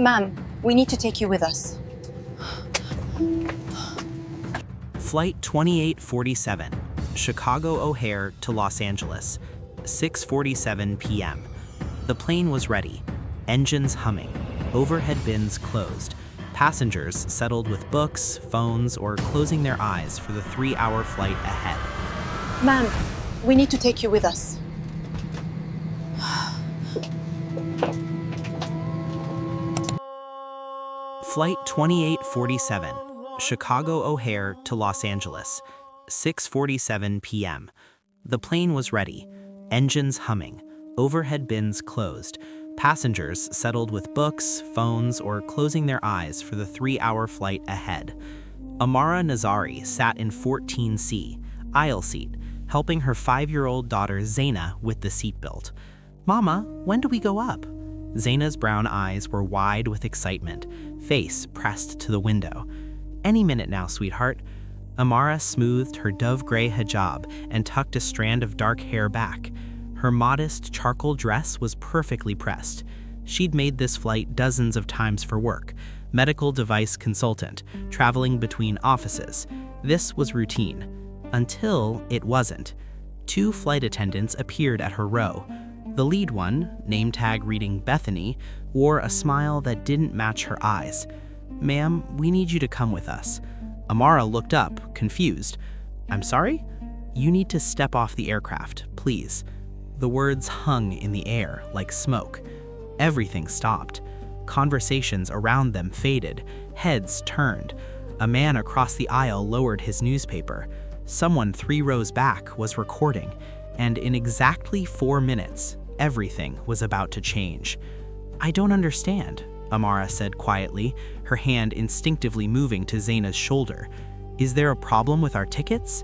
Ma'am, we need to take you with us. Flight 2847, Chicago O'Hare to Los Angeles, 6:47 p.m. The plane was ready, engines humming, overhead bins closed, passengers settled with books, phones, or closing their eyes for the 3-hour flight ahead. Ma'am, we need to take you with us. Flight 2847, Chicago O'Hare to Los Angeles, 6:47 p.m. The plane was ready, engines humming, overhead bins closed, passengers settled with books, phones, or closing their eyes for the 3-hour flight ahead. Amara Nazari sat in 14C, aisle seat, helping her 5-year-old daughter Zaina with the seatbelt. "Mama, when do we go up?" Zaina's brown eyes were wide with excitement, face pressed to the window. "Any minute now, sweetheart." Amara smoothed her dove-gray hijab and tucked a strand of dark hair back. Her modest charcoal dress was perfectly pressed. She'd made this flight dozens of times for work, medical device consultant, traveling between offices. This was routine. Until it wasn't. 2 flight attendants appeared at her row. The lead one, name tag reading Bethany, wore a smile that didn't match her eyes. "Ma'am, we need you to come with us." Amara looked up, confused. "I'm sorry?" "You need to step off the aircraft, please." The words hung in the air like smoke. Everything stopped. Conversations around them faded, heads turned. A man across the aisle lowered his newspaper. Someone 3 rows back was recording, and in exactly 4 minutes, everything was about to change. "I don't understand," Amara said quietly, her hand instinctively moving to Zaina's shoulder. "Is there a problem with our tickets?"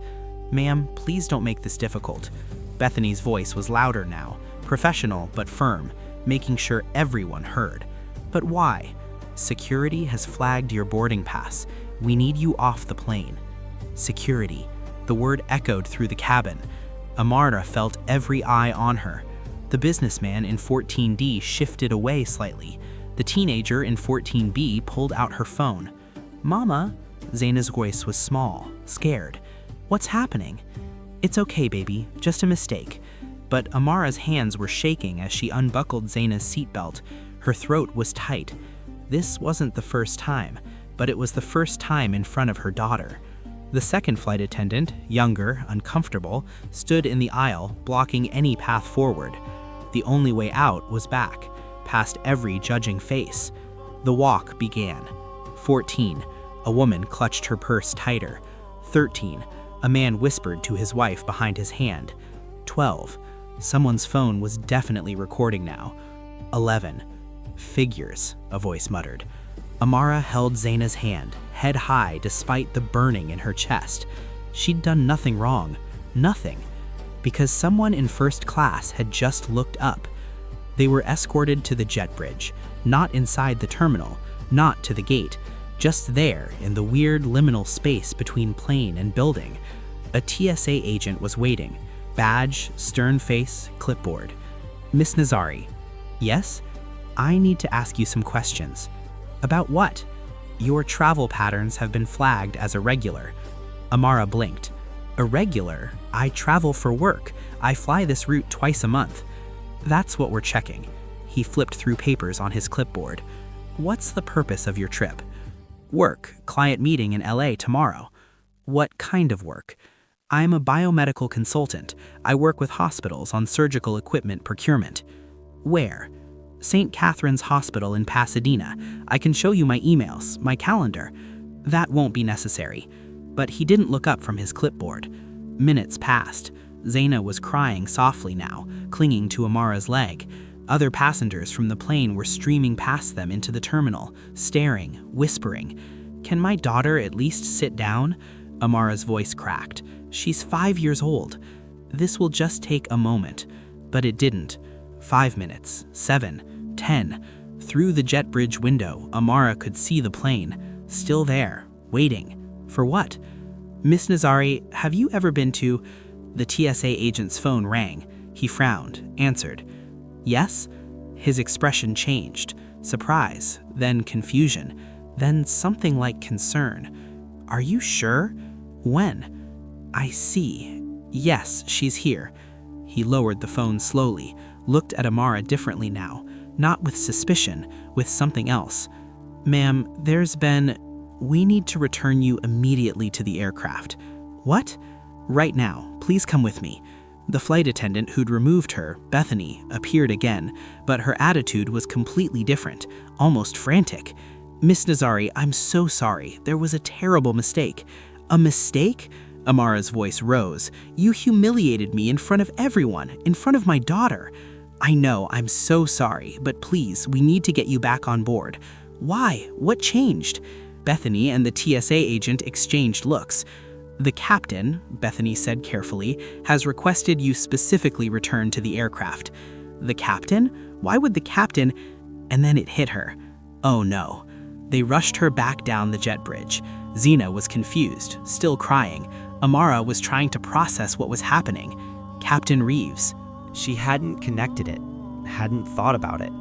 "Ma'am, please don't make this difficult." Bethany's voice was louder now, professional but firm, making sure everyone heard. "But why?" "Security has flagged your boarding pass. We need you off the plane." Security. The word echoed through the cabin. Amara felt every eye on her. The businessman in 14D shifted away slightly. The teenager in 14B pulled out her phone. "Mama?" Zaina's voice was small, scared. "What's happening?" "It's okay, baby, just a mistake." But Amara's hands were shaking as she unbuckled Zaina's seatbelt. Her throat was tight. This wasn't the first time, but it was the first time in front of her daughter. The second flight attendant, younger, uncomfortable, stood in the aisle, blocking any path forward. The only way out was back, past every judging face. The walk began. 14, a woman clutched her purse tighter. 13, a man whispered to his wife behind his hand. 12, someone's phone was definitely recording now. 11, figures, a voice muttered. Amara held Zaina's hand, head high despite the burning in her chest. She'd done nothing wrong, nothing, because someone in first class had just looked up. They were escorted to the jet bridge, not inside the terminal, not to the gate, just there in the weird liminal space between plane and building. A TSA agent was waiting, badge, stern face, clipboard. "Miss Nazari." "Yes?" "I need to ask you some questions." "About what?" "Your travel patterns have been flagged as irregular." Amara blinked. "Irregular? I travel for work. I fly this route twice a month." "That's what we're checking." He flipped through papers on his clipboard. "What's the purpose of your trip?" "Work, client meeting in LA tomorrow." "What kind of work?" "I'm a biomedical consultant. I work with hospitals on surgical equipment procurement." "Where?" "St. Catherine's Hospital in Pasadena. I can show you my emails, my calendar." "That won't be necessary." But he didn't look up from his clipboard. Minutes passed. Zaina was crying softly now, clinging to Amara's leg. Other passengers from the plane were streaming past them into the terminal, staring, whispering. "Can my daughter at least sit down?" Amara's voice cracked. "She's 5 years old." "This will just take a moment." But it didn't. 5 minutes, 7, 10. Through the jet bridge window, Amara could see the plane, still there, waiting. For what? "Miss Nazari, have you ever been to—" The TSA agent's phone rang. He frowned, answered. "Yes?" His expression changed. surprise, then confusion, then something like concern. "Are you sure? When?" "I see. Yes, she's here." He lowered the phone slowly, looked at Amara differently now, not with suspicion, with something else. "Ma'am, we need to return you immediately to the aircraft." "What?" "Right now. Please come with me." The flight attendant who'd removed her, Bethany, appeared again, but her attitude was completely different, almost frantic. "Miss Nazari, I'm so sorry. There was a terrible mistake." "A mistake?" Amara's voice rose. "You humiliated me in front of everyone, in front of my daughter." "I know, I'm so sorry, but please, we need to get you back on board." "Why? What changed?" Bethany and the TSA agent exchanged looks. "The captain," Bethany said carefully, "has requested you specifically return to the aircraft." "The captain? Why would the captain—" And then it hit her. Oh no. They rushed her back down the jet bridge. Zena was confused, still crying. Amara was trying to process what was happening. Captain Reeves. She hadn't connected it, hadn't thought about it.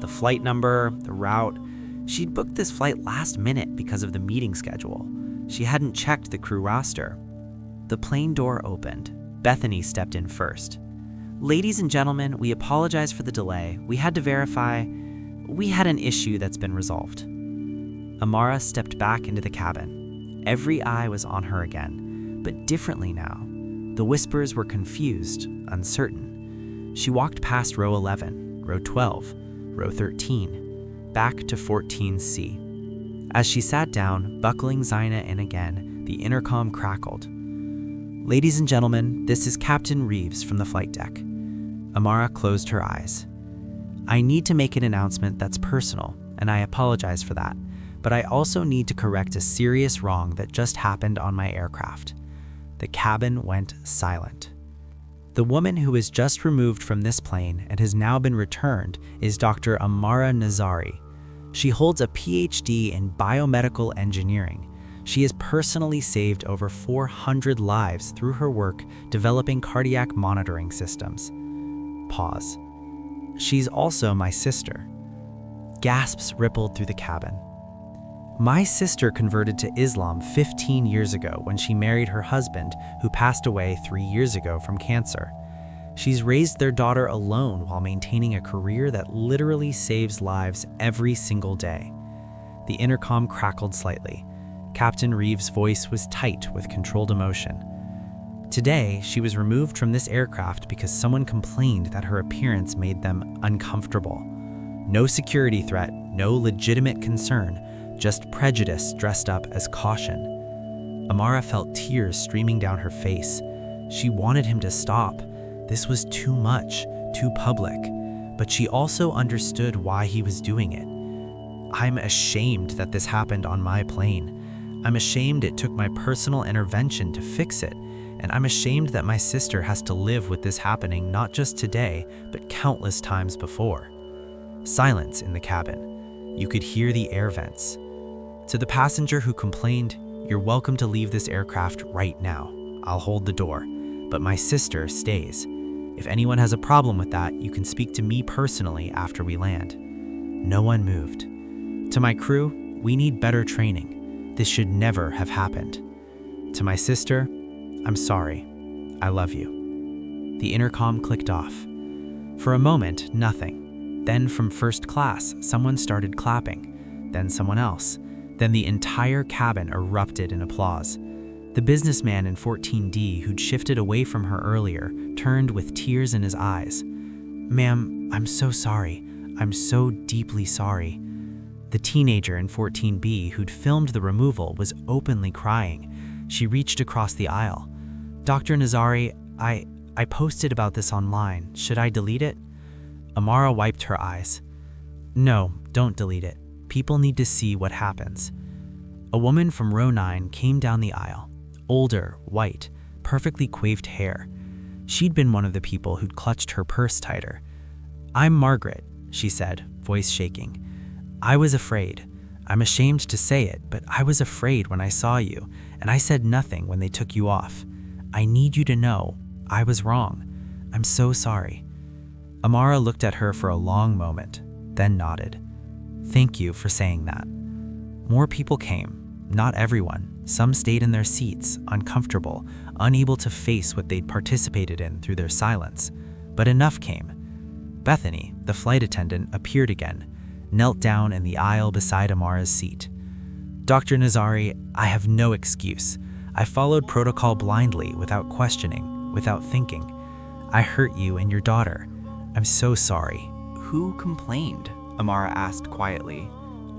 The flight number, the route. She'd booked this flight last minute because of the meeting schedule. She hadn't checked the crew roster. The plane door opened. Bethany stepped in first. "Ladies and gentlemen, we apologize for the delay. We had to verify. We had an issue that's been resolved." Amara stepped back into the cabin. Every eye was on her again, but differently now. The whispers were confused, uncertain. She walked past row 11, row 12, row 13, back to 14C. As she sat down, buckling Zina in again, the intercom crackled. "Ladies and gentlemen, this is Captain Reeves from the flight deck." Amara closed her eyes. "I need to make an announcement that's personal, and I apologize for that, but I also need to correct a serious wrong that just happened on my aircraft." The cabin went silent. The woman who was just removed from this plane and has now been returned is Dr. Amara Nazari. She holds a PhD in biomedical engineering. She has personally saved over 400 lives through her work developing cardiac monitoring systems. Pause. "She's also my sister." Gasps rippled through the cabin. "My sister converted to Islam 15 years ago when she married her husband, who passed away 3 years ago from cancer. She's raised their daughter alone while maintaining a career that literally saves lives every single day." The intercom crackled slightly. Captain Reeves' voice was tight with controlled emotion. "Today, she was removed from this aircraft because someone complained that her appearance made them uncomfortable. No security threat, no legitimate concern, just prejudice dressed up as caution." Amara felt tears streaming down her face. She wanted him to stop. This was too much, too public, but she also understood why he was doing it. "I'm ashamed that this happened on my plane. I'm ashamed it took my personal intervention to fix it, and I'm ashamed that my sister has to live with this happening not just today, but countless times before." Silence in the cabin. You could hear the air vents. To the passenger who complained, "You're welcome to leave this aircraft right now. I'll hold the door, but my sister stays. If anyone has a problem with that, you can speak to me personally after we land." No one moved. To my crew, "We need better training. This should never have happened." To my sister, "I'm sorry. I love you." The intercom clicked off. For a moment, nothing. Then from first class, someone started clapping. Then someone else. Then the entire cabin erupted in applause. The businessman in 14D who'd shifted away from her earlier turned with tears in his eyes. "Ma'am, I'm so sorry. I'm so deeply sorry." The teenager in 14B who'd filmed the removal was openly crying. She reached across the aisle. "Dr. Nazari, I posted about this online. Should I delete it?" Amara wiped her eyes. "No, don't delete it. People need to see what happens." A woman from row 9 came down the aisle. Older, white, perfectly coiffed hair. She'd been one of the people who'd clutched her purse tighter. "I'm Margaret," she said, voice shaking. "I was afraid. I'm ashamed to say it, but I was afraid when I saw you, and I said nothing when they took you off. I need you to know I was wrong. I'm so sorry." Amara looked at her for a long moment, then nodded. Thank you for saying that. More people came, not everyone. Some stayed in their seats, uncomfortable, unable to face what they'd participated in through their silence. But enough came. Bethany, the flight attendant, appeared again, knelt down in the aisle beside Amara's seat. Dr. Nazari, I have no excuse. I followed protocol blindly, without questioning, without thinking. I hurt you and your daughter. I'm so sorry. Who complained? Amara asked quietly.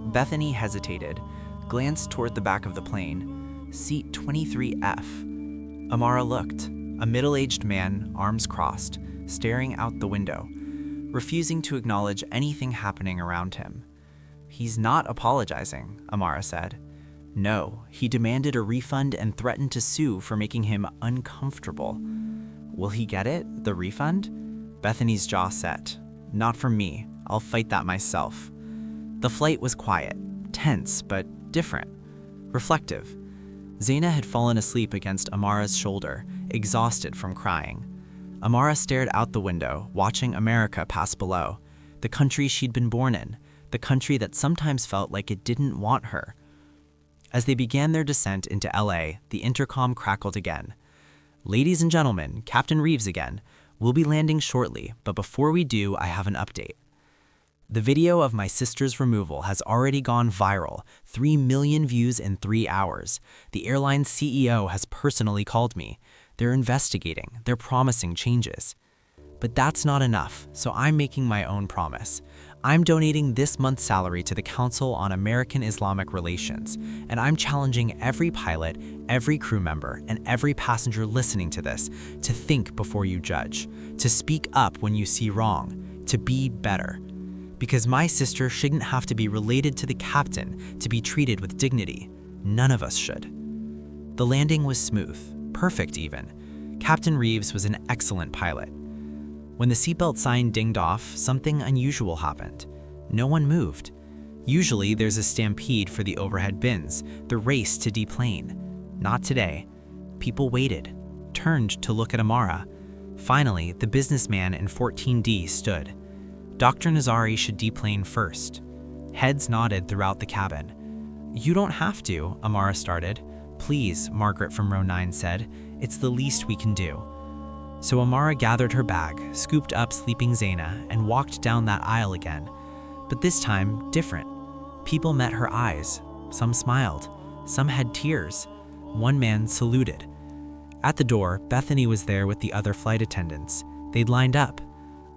Bethany hesitated, glanced toward the back of the plane. Seat 23F. Amara looked. A middle-aged man, arms crossed, staring out the window, refusing to acknowledge anything happening around him. He's not apologizing, Amara said. No, he demanded a refund and threatened to sue for making him uncomfortable. Will he get it, the refund? Bethany's jaw set. Not from me. I'll fight that myself. The flight was quiet, tense, but different, reflective. Zaina had fallen asleep against Amara's shoulder, exhausted from crying. Amara stared out the window, watching America pass below, the country she'd been born in, the country that sometimes felt like it didn't want her. As they began their descent into LA, the intercom crackled again. Ladies and gentlemen, Captain Reeves again. We'll be landing shortly, but before we do, I have an update. The video of my sister's removal has already gone viral, 3 million views in 3 hours. The airline's CEO has personally called me. They're investigating, they're promising changes. But that's not enough, so I'm making my own promise. I'm donating this month's salary to the Council on American Islamic Relations, and I'm challenging every pilot, every crew member, and every passenger listening to this to think before you judge, to speak up when you see wrong, to be better. Because my sister shouldn't have to be related to the captain to be treated with dignity. None of us should. The landing was smooth, perfect even. Captain Reeves was an excellent pilot. When the seatbelt sign dinged off, something unusual happened. No one moved. Usually there's a stampede for the overhead bins, the race to deplane. Not today. People waited, turned to look at Amara. Finally, the businessman in 14D stood. Dr. Nazari should deplane first. Heads nodded throughout the cabin. You don't have to, Amara started. Please, Margaret from row 9 said. It's the least we can do. So Amara gathered her bag, scooped up sleeping Zaina, and walked down that aisle again. But this time, different. People met her eyes. Some smiled. Some had tears. One man saluted. At the door, Bethany was there with the other flight attendants. They'd lined up.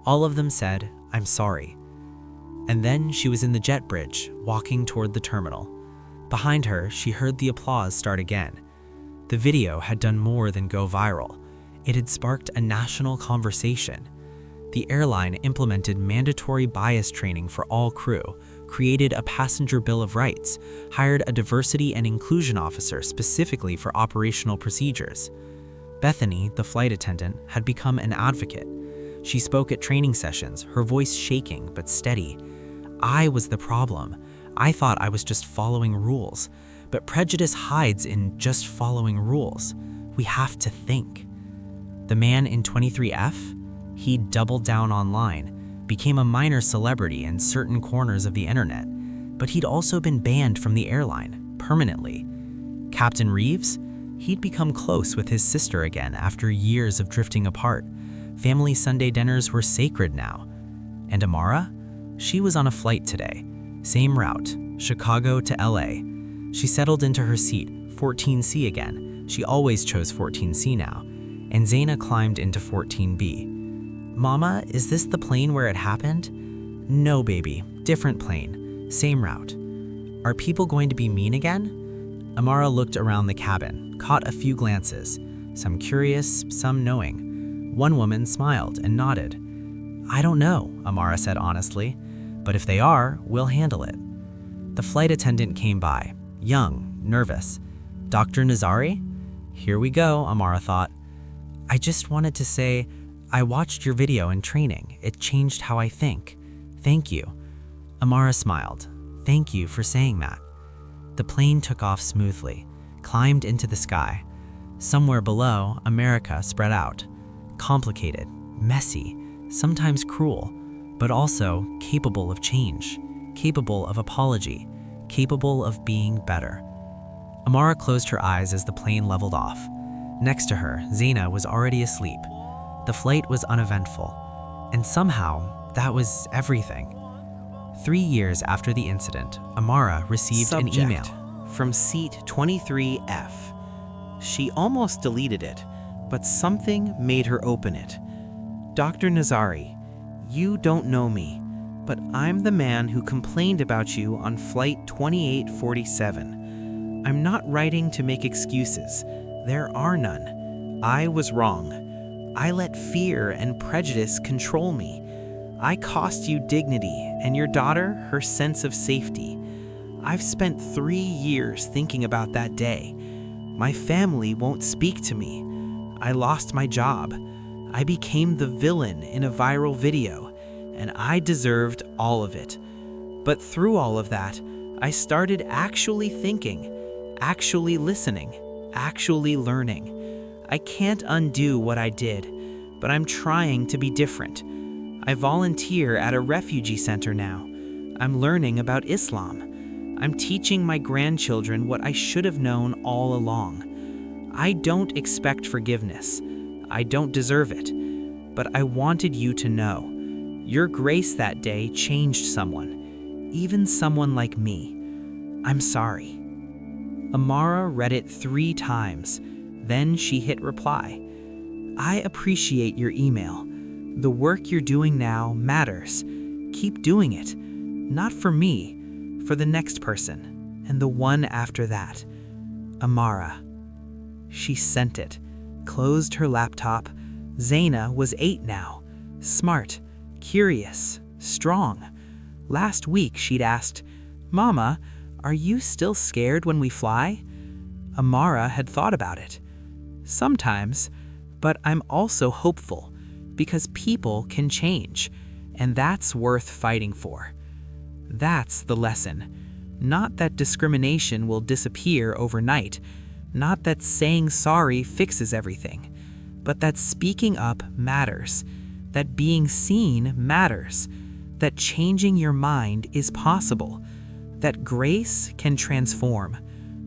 All of them said, I'm sorry. And then she was in the jet bridge, walking toward the terminal. Behind her, she heard the applause start again. The video had done more than go viral. It had sparked a national conversation. The airline implemented mandatory bias training for all crew, created a passenger bill of rights, hired a diversity and inclusion officer specifically for operational procedures. Bethany, the flight attendant, had become an advocate. She spoke at training sessions, her voice shaking but steady. I was the problem. I thought I was just following rules, but prejudice hides in just following rules. We have to think. The man in 23F? He doubled down online, became a minor celebrity in certain corners of the internet, but he'd also been banned from the airline, permanently. Captain Reeves? He'd become close with his sister again after years of drifting apart. Family Sunday dinners were sacred now. And Amara? She was on a flight today. Same route, Chicago to LA. She settled into her seat, 14C again. She always chose 14C now. And Zaina climbed into 14B. Mama, is this the plane where it happened? No, baby. Different plane. Same route. Are people going to be mean again? Amara looked around the cabin, caught a few glances, some curious, some knowing. One woman smiled and nodded. I don't know, Amara said honestly, but if they are, we'll handle it. The flight attendant came by, young, nervous. Dr. Nazari? Here we go, Amara thought. I just wanted to say, I watched your video in training. It changed how I think. Thank you. Amara smiled. Thank you for saying that. The plane took off smoothly, climbed into the sky. Somewhere below, America spread out. Complicated, messy, sometimes cruel, but also capable of change. capable of apology, capable of being better. Amara closed her eyes as the plane leveled off. Next to her, Zaina was already asleep. The flight was uneventful, and somehow that was everything. 3 years after the incident, Amara received an email from seat 23F. She almost deleted it, but something made her open it. Dr. Nazari, you don't know me, but I'm the man who complained about you on flight 2847. I'm not writing to make excuses. There are none. I was wrong. I let fear and prejudice control me. I cost you dignity and your daughter her sense of safety. I've spent 3 years thinking about that day. My family won't speak to me. I lost my job. I became the villain in a viral video, and I deserved all of it. But through all of that, I started actually thinking, actually listening, actually learning. I can't undo what I did, but I'm trying to be different. I volunteer at a refugee center now. I'm learning about Islam. I'm teaching my grandchildren what I should have known all along. I don't expect forgiveness. I don't deserve it. But I wanted you to know. Your grace that day changed someone, even someone like me. I'm sorry. Amara read it 3 times. Then she hit reply. I appreciate your email. The work you're doing now matters. Keep doing it. Not for me, for the next person, and the one after that. Amara. She sent it, closed her laptop. Zaina was 8 now. Smart, curious, strong. Last week she'd asked, Mama, are you still scared when we fly? Amara had thought about it. Sometimes, but I'm also hopeful, because people can change, and that's worth fighting for. That's the lesson. Not that discrimination will disappear overnight, not that saying sorry fixes everything, but that speaking up matters, that being seen matters, that changing your mind is possible, that grace can transform,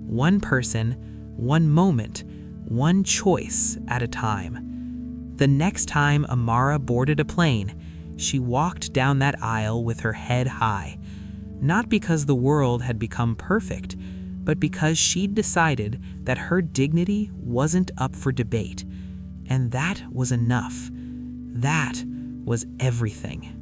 one person, one moment, one choice at a time. The next time Amara boarded a plane, she walked down that aisle with her head high, not because the world had become perfect, but because she'd decided that her dignity wasn't up for debate. And that was enough. That was everything.